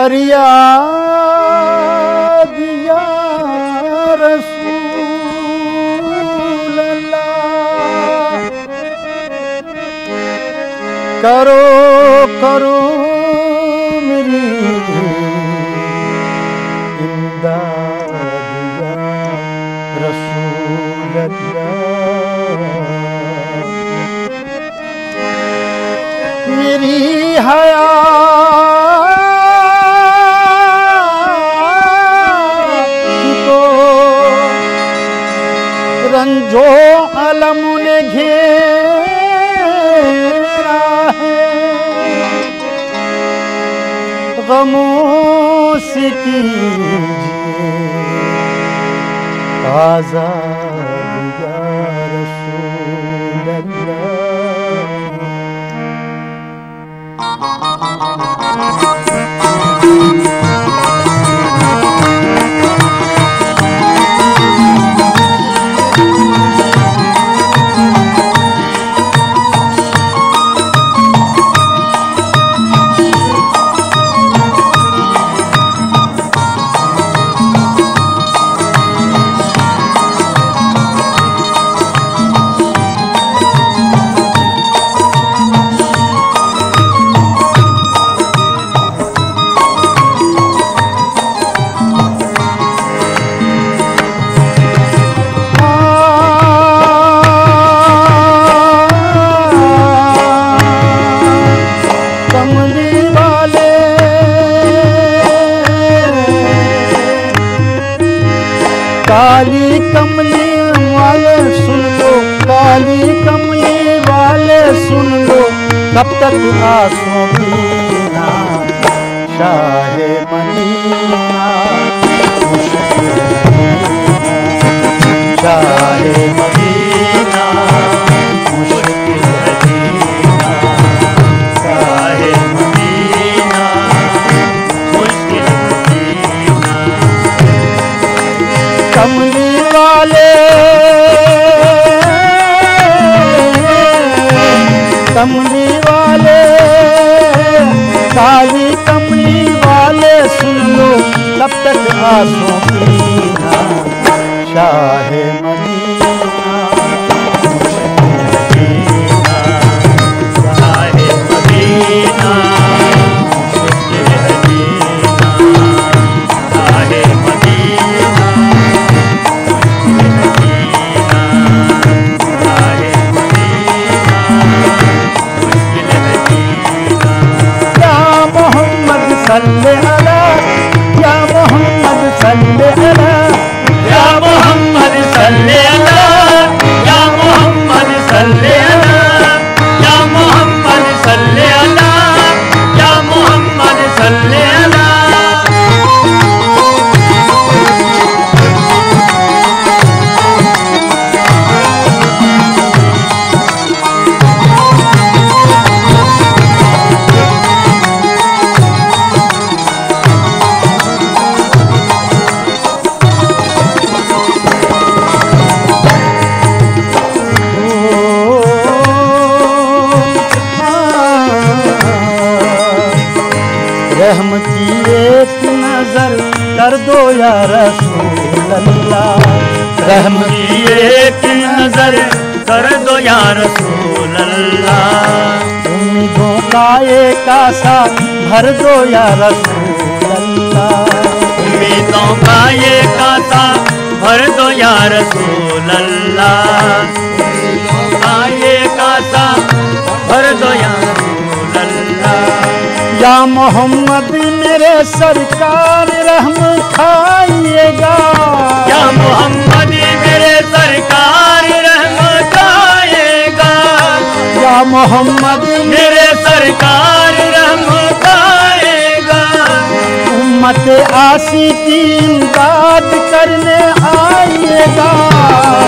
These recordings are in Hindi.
फरियाद या रसूल अल्लाह, करो करो मेरी इमदाद या रसूल अल्लाह। मेरी हयात को रंजो अलम ने घेरा है, गमों से कीजिए आज़ाद या रसूल अल्लाह। काली कमली वाले सुन लो, काली कमली वाले सुन लो, कब तक आंसू पीना शाहे मदीना, शाहे मदीना मुश्किल है जीना, शाहे मदीना मुश्किल है जीना। कमली वाले, कमली वाले, काली कमली वाले सुन लो, कब तक आंसू पीना शाहे मदीना, शाहे मदीना मुश्किल है जीना, शाहे मदीना सल्ले अला या मोहम्मद सल्ले अला, या मोहम्मद सल्ले अला, या मोहम्मद सल्ले अला, या मोहम्मद सल्ले अला, या मोहम्मद सल्ले अला। रहम की एक नजर कर दो या रसूल अल्लाह, रहम की एक नजर कर दो या रसूल अल्लाह। उम्मीदों का एक आसा भर दो या रसूल अल्लाह, उम्मीदों का एक आसा भर दो या रसूल अल्लाह, उम्मीदों का एक आसा भर दो या रसूल अल्लाह। या मोहम्मद मेरे सरकार रहम खाइएगा, या मोहम्मद मेरे सरकार रहम खाइएगा, या मोहम्मद मेरे सरकार रहम खाइएगा। उम्मत आसी की इमदाद करने आइएगा,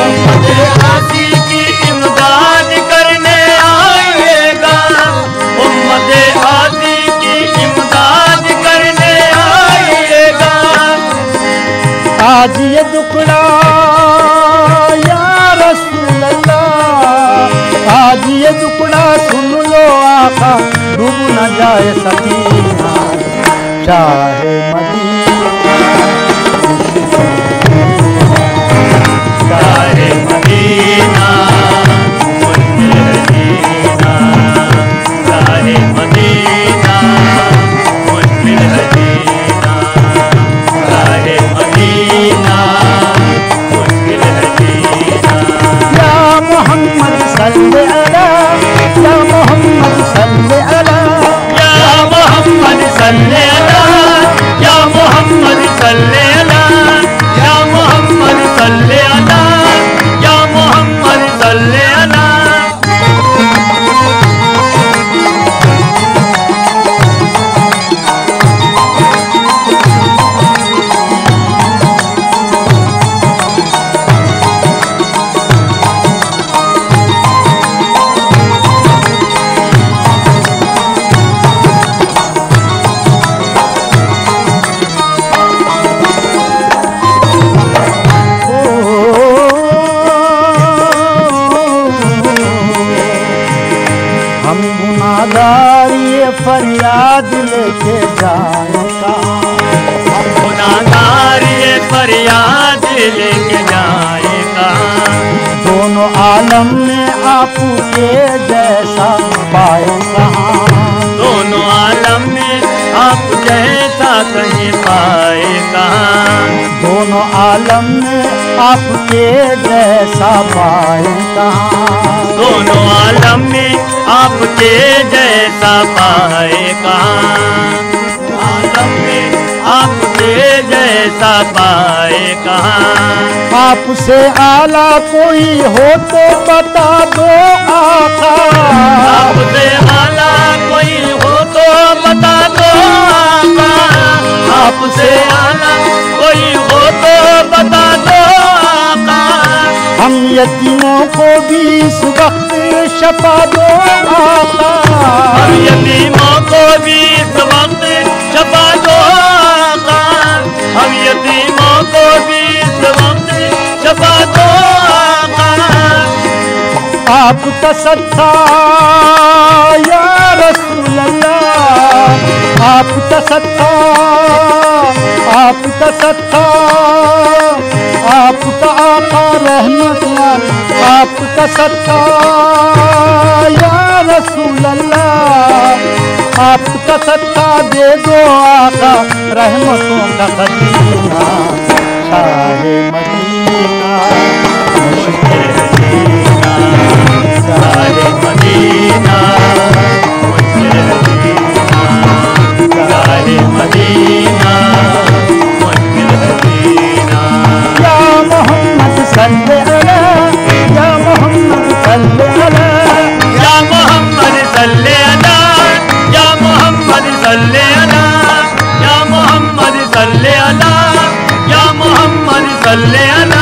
उम्मत आसी की इमदाद करने आइएगा, उम्मत आसी इमदाद करने आइएगा। आज ये दुखड़ा या रसूल अल्लाह, आज ये दुखड़ा सुन लो आका, डूब न जाए सकीना चाहे मदीना, चाहे मदीना मुश्किल है जीना, चाहे मदीना मुश्किल है जीना, चाहे मदीना मुश्किल है जीना। या मोहम्मद सल्ले अला, या मोहम्मद सल्ले अला, या मोहम्मद सल्ले अला, या मोहम्मद सल्ले अला, या मोहम्मद सल्ले अला, या मोहम्मद सल्ले अला। हम गुनाहगार ये फरियाद लेके जाए कहाँ, हम गुनाहगार ये फरियाद लेके जाए कहाँ, दोनों आलम में आपके जैसा पाए कहाँ, दोनों आलम में आप जैसा कहीं पाए कहाँ, दोनों आलम में आपके जैसा पाए कहाँ, दोनों आलम में आपके जैसा पाए कहाँ, आलम में आपके जैसा पाए कहाँ। आपसे आला कोई हो तो बता दो आका, आपसे आला कोई हो तो बता दो आका, आपसे आला कोई हो तो बता दो आका। हम यतीमों को भी इस वक्त शफा दो आका, हम यतीमों को भी इस वक्त छपा दो आका, हम यतीमों को भी इस वक्त छपा दो आका। आपका सत्ता या रसूल अल्लाह, आपका सत्ता, आपका सत्ता, आपका आका रहमत, आपका सत्ता या रसूल अल्लाह, आपका सत्ता दे दो आका रहमतों का खजीना, चाहे मदीना मुश्किल है जीना, चाहे मदीना मुश्किल है जीना, चाहे मदीना मुश्किल है जीना। या मोहम्मद सल्ले अला, या मोहम्मद सल्ले अला, या मोहम्मद सल्ले अला, या मोहम्मद सल्ले अला, या मोहम्मद सल्ले अला, या मोहम्मद सल्ले अला।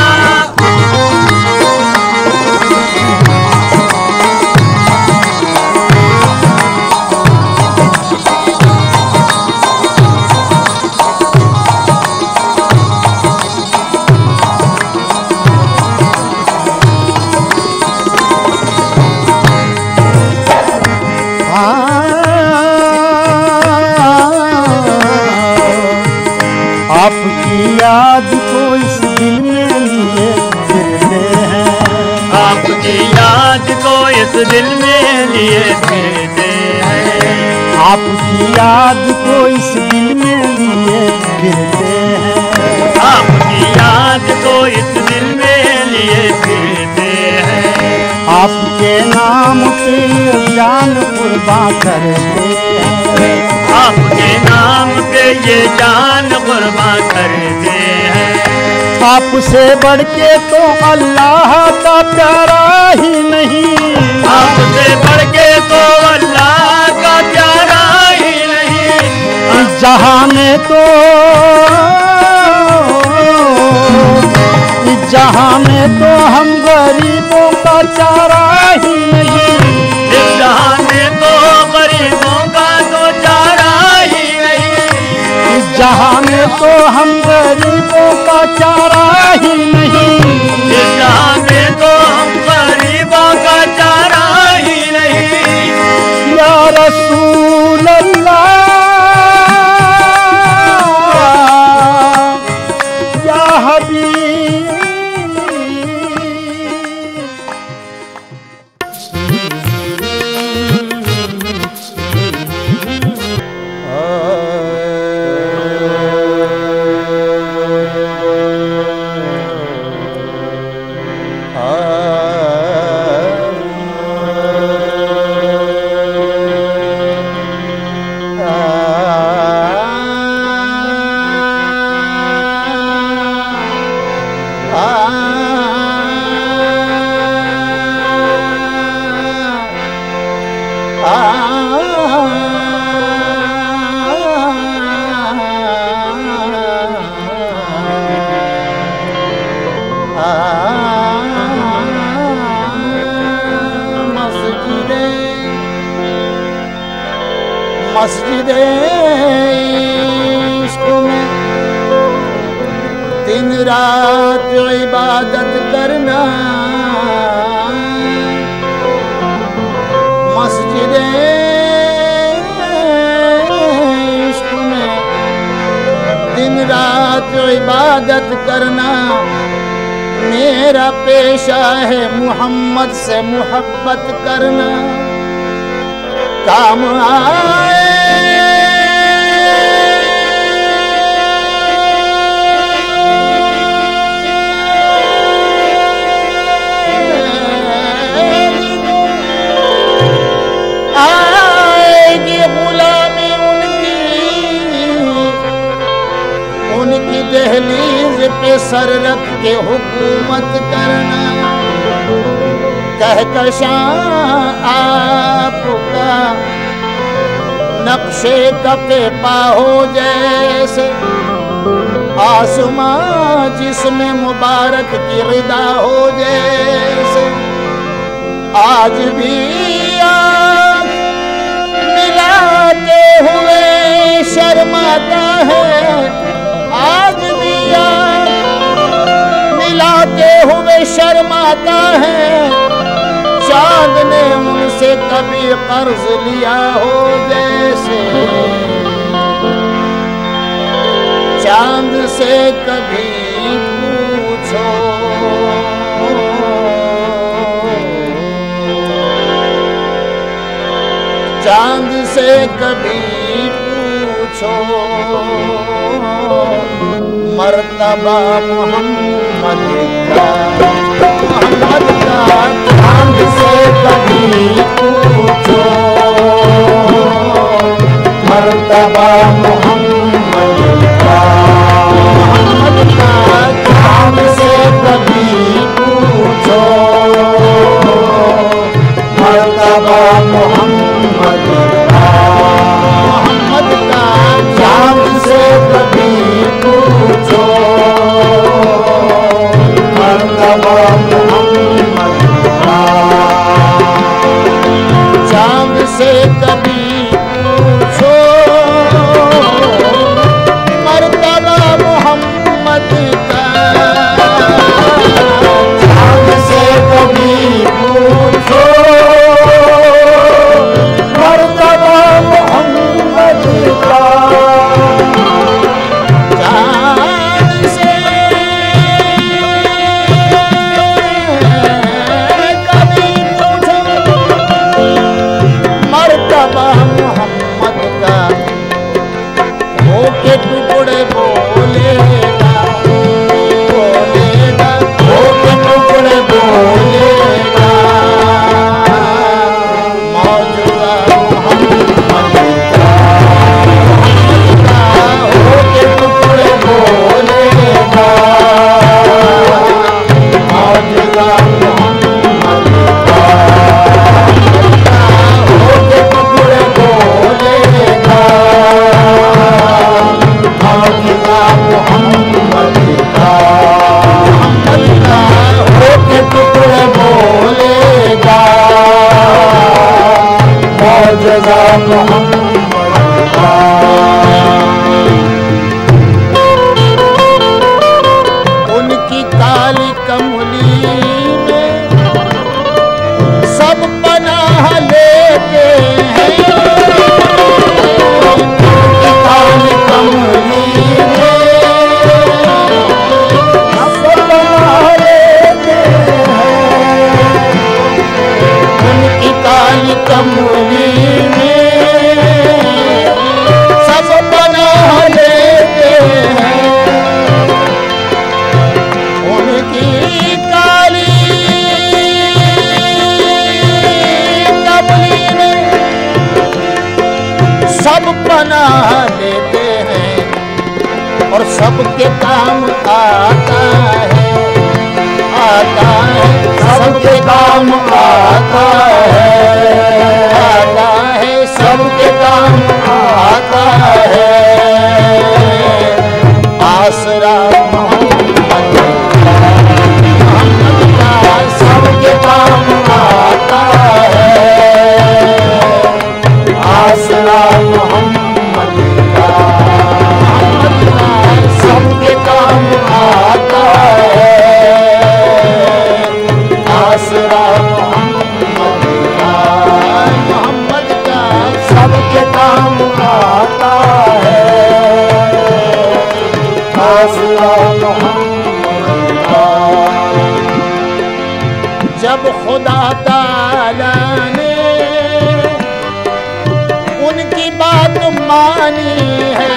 आपकी याद को इस दिल में लिए फिरते हैं, आपकी याद को इस दिल में लिए फिरते हैं, आपकी याद को इस दिल में लिए फिरते हैं, आपकी याद को इस दिल में लिए फिरते हैं, आपके नाम पे जान कुर्बान करते हैं, आपके नाम पे ये जान कुर्बान करते हैं। आपसे बढ़ के तो अल्लाह का प्यारा ही नहीं, आपसे बढ़ के तो अल्लाह का प्यारा ही नहीं, जहाँ में तो, जहाँ में तो हम गरीबों का चारा ही नहीं, इस जहां में तो गरीबों का तो चारा ही नहीं, जहाँ में तो हम गरीबों का चारा ही नहीं, इस जहां में तो हम गरीबों का चारा ही नहीं। या रसूल अल्लाह, मस्जिदे इश्क में दिन रात इबादत करना, मस्जिदे इश्क में दिन रात इबादत करना मेरा पेशा है, मुहम्मद से मोहब्बत करना काम आए। आएगी गुलामी उनकी दहलीज पे सर रख के हुकूमत करना, कहकशां आपका नक्शे कपे पाहो जैसे, आसमां जिसमें मुबारक की रिदा हो जैसे। आज भी आँख मिलाते हुए शर्माता है, आज भी आँख मिलाते हुए शर्माता है। चांद ने उनसे कभी कर्ज लिया हो जैसे, चांद से कभी पूछो चांद से कभी पूछो मर्तबा मोहम्मद का, मोहम्मद का चांद से कभी पूछो मर्तबा मोहम्मद का, मोहम्मद का चांद से कभी पूछो मर्तबा मोहम्मद का, मोहम्मद का चांद से कभी पूछो मर्तबा मोहम्मद का, चांद से कभी पूछो मर्तबा मोहम्मद का, चांद से कभी पूछो मर्तबा मोहम्मद का, चांद से कभी पूछो मर्तबा मोहम्मद का, होके टुकड़े बोलेगा बोलेगा, होके टुकड़े बोलेगा मौजूदा मोहम्मद का, होके टुकड़े बोलेगा मौजूदा मोहम्मद का, होके टुकड़े बोलेगा मौजूदा मोहम्मद का, मोहम्मद का होके टुकड़े बोलेगा मौजूदा मोहम्मद का। उनकी काली कमली में सब पनाह लेते हैं, उनकी काली कमली में सब पनाह लेते हैं, उनकी काली कमली में सब पनाह लेते हैं, उनकी काली कमली में सब पनाह लेते हैं और सबके काम आता है, आता है सबके काम आता है, आता मानी है।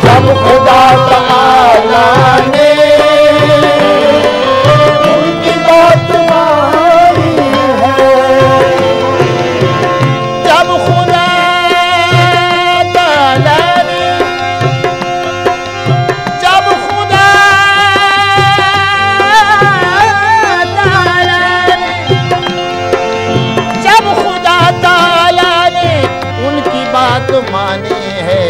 जब खुदा तआला ने उनकी बात मानी है, जब खुदा तआला ने, जब खुदा तआला ने, जब खुदा तआला ने उनकी बात मानी है,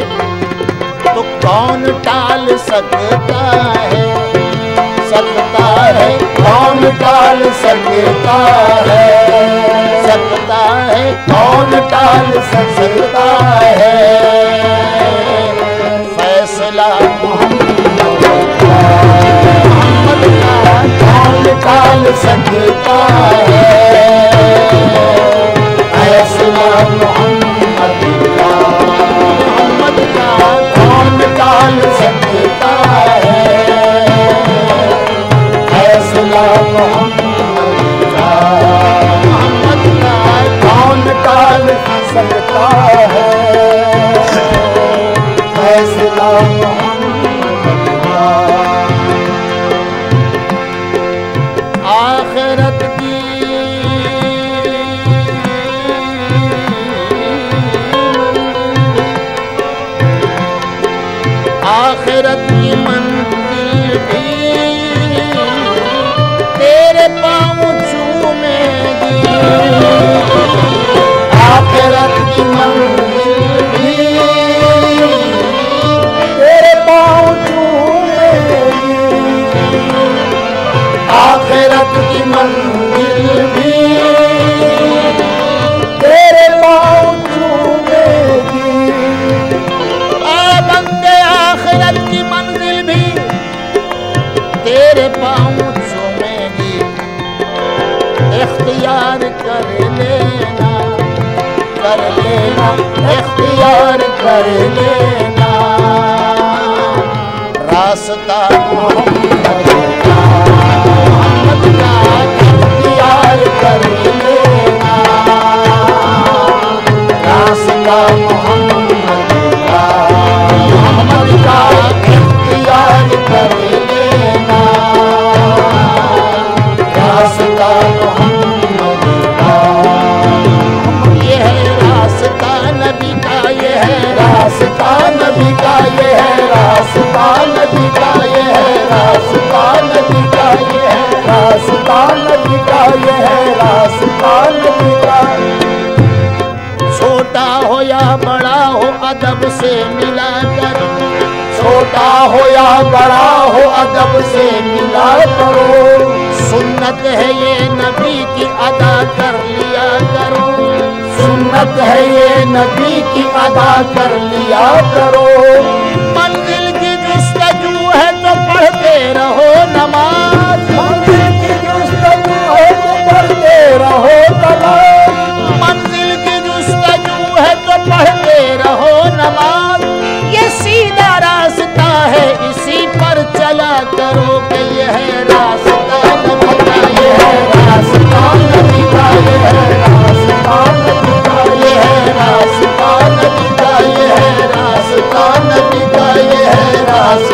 तो कौन टाल सकता है, सकता है, कौन टाल सकता है, सकता है, कौन टाल सकता है। फैसला मोहम्मद का कौन टाल सकता है, फैसला मोहम्मद का कौन टाल सकता है, फैसला मोहम्मद का कौन टाल सकता है, फैसला मोहम्मद का। आखिरत की आखिरत की मंजिल भी तेरे पाँव चूमेगी, आखिरत की मंजिल भी तेरे पाँव चूमेगी, आखिरत की मंजिल भी तेरे पाँव चूमेगी। आखिरत की मंजिल भी तेरे पाँव चूमेगी, इख्तियार कर लेना, कर लेना, इख्तियार कर लेना, रास्ता मोहम्मद का इख्तियार कर लेना, रास्ता मोहम्मद का इख्तियार कर लेना, रास्ता मोहम्मद का। ये है रास्ता नबी का, ये है रास्ता नबी का, ये है रास्ता नबी का, ये है रास्ता नबी का, ये है रास्ता नबी का, ये है रास्ता नबी का। छोटा हो या बड़ा हो अदब से मिला करो, छोटा हो या बड़ा हो अदब से मिला करो, सुन्नत है ये नबी की अदा कर लिया करो, सुन्नत है ये नबी की अदा कर लिया करो। मंजिल की जुस्तजू है तो पढ़ते रहो नमाज, मंजिल की जुस्तजू है तो पढ़ते रहो नमाज, मंजिल की जुस्तजू है तो पढ़ते रहो नमाज। ये सीधा रास्ता है इसी पर चला करो, कि ये है रास्ता नबी का, ये है रास्ता नबी का, ये है रास्ता नबी का, ये है रास्ता नबी का, ये है रास्ता नबी का, ये है रास्ता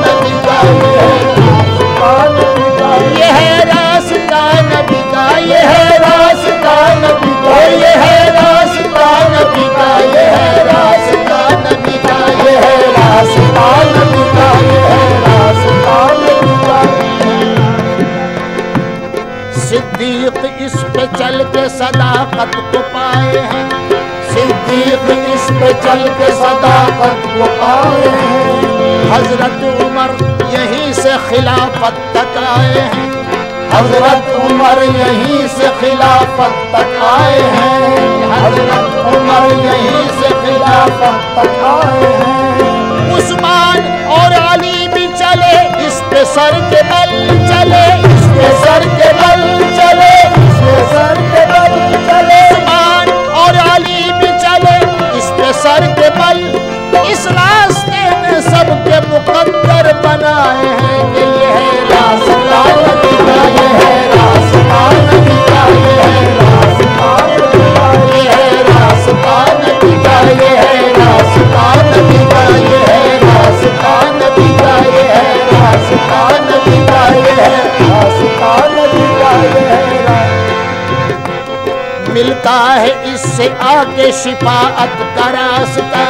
नबी का, ये है रास्ता नबी का, ये है रास्ता नबी का, ये है रास्ता नबी का, ये है रास्ता नबी का, ये है रास्ता नबी का, ये है रास्ता नबी का। सिद्दीक इस पे चल के सदाकत को पाए हैं, सिद्दीक इस पे चल के सदाकत को पाए हैं। हजरत उमर यहीं से खिलाफत तक आए हैं, हजरत उमर यहीं से खिलाफत तक आए हैं, हजरत उमर यहीं से खिलाफत तक आए हैं। उस्मान और अली भी चले इस पे सर के बल चले, इस पे सर के बल चले, इस पे सर के बल चले। उस्मान और अली भी चले इस पे सर के बल, इस रास्ते में सबके मुकद्दर बनाए हैं, कि ये है रास्ता नबी का, ये है रास्ता नबी का, ये है रास्ता नबी का, ये है रास्ता नबी का, है इससे आके शिफाअत का रास्ता,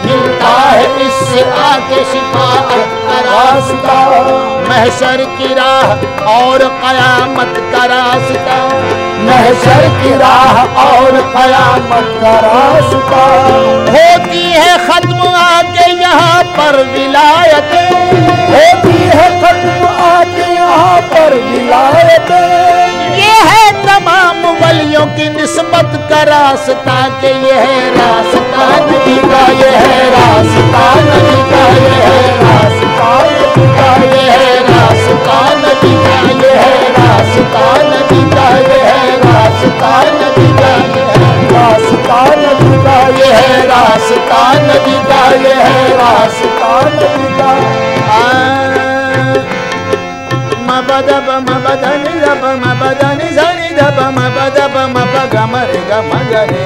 मिलता है इससे आके शिफाअत का रास्ता। महशर की राह और कयामत का रास्ता, महशर की राह और कयामत का रास्ता। होती है खत्म आके यहाँ पर विलायत, होती है खत्म आके यहाँ पर विलायत। ये है तमाम वलियों की निस्बत का रास्ता, के ये है रास्ता नबी का, ये है रास्ता नबी का, ये है रास्ता नबी का, ये है रास्ता नबी का, ये है रास्ता नबी का, ये है रास्ता नबी का, ये है रास्ता नबी का, ये है रास्ता नबी का, ये है रास्ता नबी का। मबदब मबदनि दब मबदनि zani दब मबदब मबगमरे गमगरे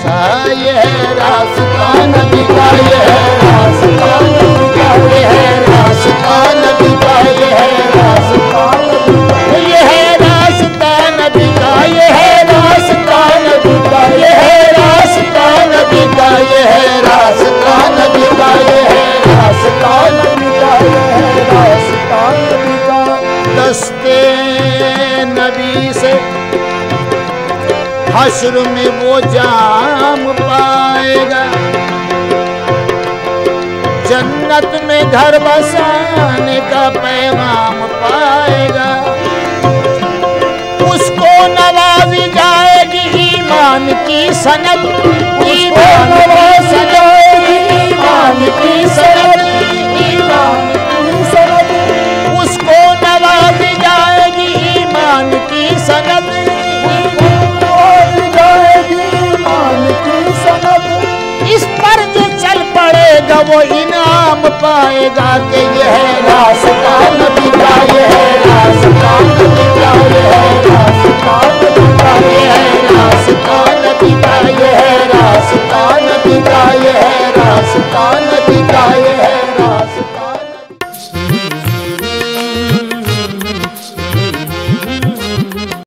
सा। ये है रास्ता नबी का, ये है रास्ता नबी का, ये है रास्ता नबी का, ये है रास्ता नबी का, ये है रास्ता नबी का, ये है रास्ता नबी का, ये है रास्ता नबी का, ये है रास्ता नबी का, ये है रास्ता नबी का, ये है रास्ता नबी का। दस्ते नबी से हश्र में वो जाम पाएगा, जन्नत में घर बसाने का पैगाम पाएगा। उसको नवाजी जाएगी ईमान की सनद, ईमान की सनद, ईमान की सनद, ईमान की सनद। उसको नवाजी जाएगी ईमान की सनद, इस पर जो चल पड़ेगा वो इनाम पाएगा, कि ये है रास्ता